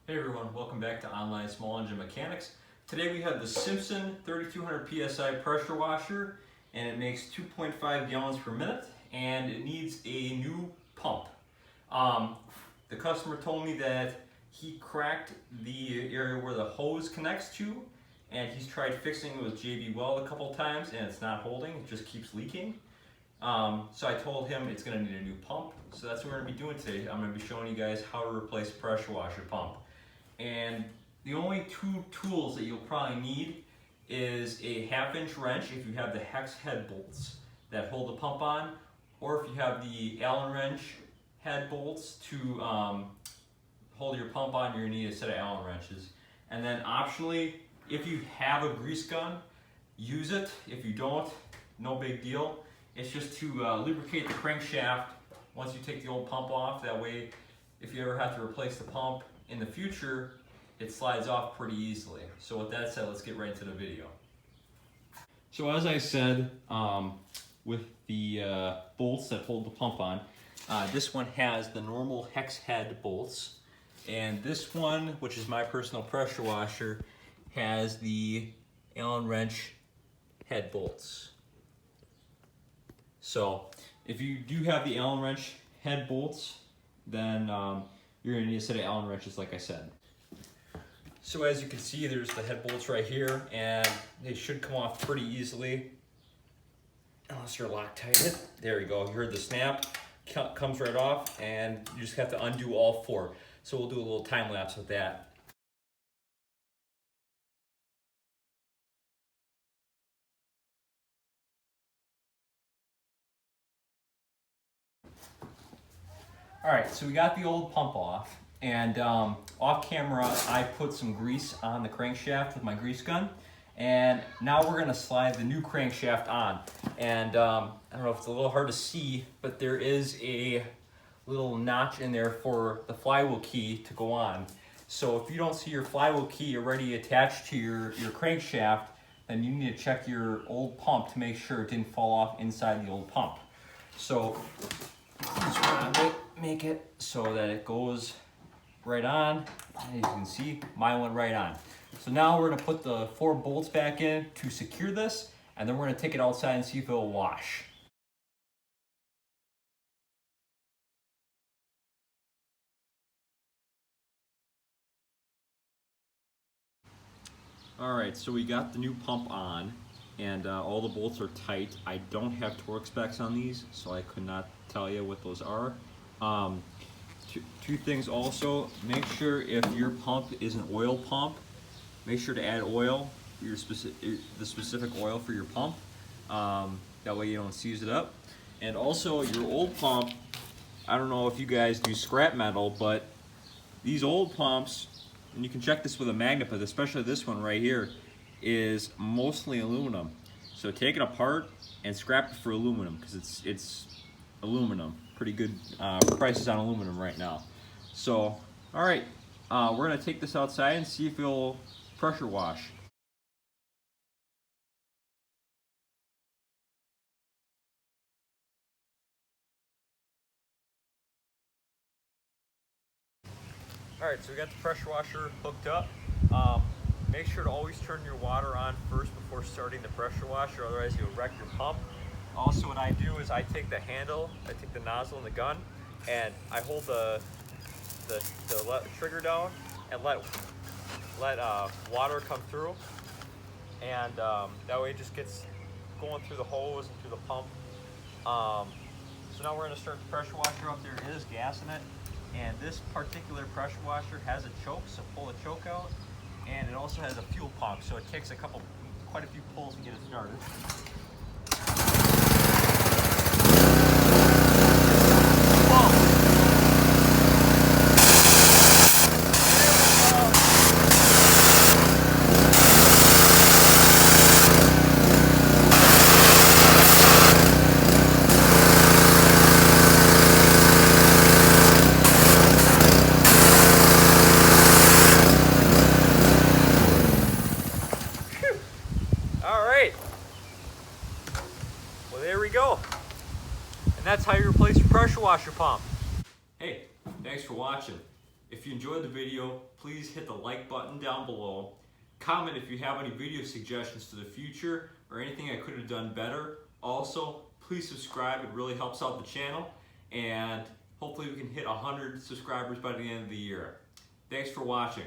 Hey everyone, welcome back to Online Small Engine Mechanics. Today we have the Simpson 3200 PSI pressure washer, and it makes 2.5 gallons per minute, and it needs a new pump. The customer told me that he cracked the area where the hose connects to, and he's tried fixing it with JB Weld a couple times, and it's not holding, it just keeps leaking. So I told him it's going to need a new pump, so that's what we're going to be doing today. I'm going to be showing you guys how to replace a pressure washer pump. And the only two tools that you'll probably need is a 1/2-inch wrench if you have the hex head bolts that hold the pump on, or if you have the Allen wrench head bolts to hold your pump on, you're going to need a set of Allen wrenches. And then optionally, if you have a grease gun, use it. If you don't, no big deal. It's just to lubricate the crankshaft once you take the old pump off. That way, if you ever have to replace the pump in the future, it slides off pretty easily. So with that said, let's get right into the video. So as I said, with the bolts that hold the pump on, this one has the normal hex head bolts, and this one, which is my personal pressure washer, has the Allen wrench head bolts. So if you do have the Allen wrench head bolts, then you're going to need a set of Allen wrenches, like I said. So as you can see, there's the head bolts right here, and they should come off pretty easily unless you're Loctited. There you go. You heard the snap. Comes right off, and you just have to undo all four. So we'll do a little time lapse with that. All right, so we got the old pump off, and off camera I put some grease on the crankshaft with my grease gun, and now we're gonna slide the new crankshaft on. And I don't know if it's a little hard to see, but there is a little notch in there for the flywheel key to go on. So if you don't see your flywheel key already attached to your crankshaft, then you need to check your old pump to make sure it didn't fall off inside the old pump. So just want to make it so that it goes right on. As you can see, mine went right on. So now we're going to put the 4 bolts back in to secure this, and then we're going to take it outside and see if it'll wash. Alright, so we got the new pump on, and all the bolts are tight. I don't have torque specs on these, so I could not tell you what those are. Two things also: make sure if your pump is an oil pump, make sure to add oil, the specific oil for your pump. That way you don't seize it up. And also your old pump, I don't know if you guys do scrap metal, but these old pumps, and you can check this with a magnet, but especially this one right here, is mostly aluminum. So take it apart and scrap it for aluminum, because it's aluminum. Pretty good prices on aluminum right now. So, all right, we're gonna take this outside and see if it'll pressure wash. All right, so we got the pressure washer hooked up. Make sure to always turn your water on first before starting the pressure washer, otherwise you'll wreck your pump. Also, what I do is I take the handle, I take the nozzle and the gun, and I hold the trigger down and let water come through, and that way it just gets going through the hose and through the pump. So now we're going to start the pressure washer up. There is gas in it, and this particular pressure washer has a choke, so pull the choke out, and it also has a fuel pump, so it takes quite a few pulls to get it started. There we go. And that's how you replace your pressure washer pump. Hey, thanks for watching. If If you enjoyed the video, please hit the like button down below. Comment if you have any video suggestions for the future or anything I could have done better. Also, please subscribe, it really helps out the channel, and hopefully we can hit 100 subscribers by the end of the year. Thanks for watching.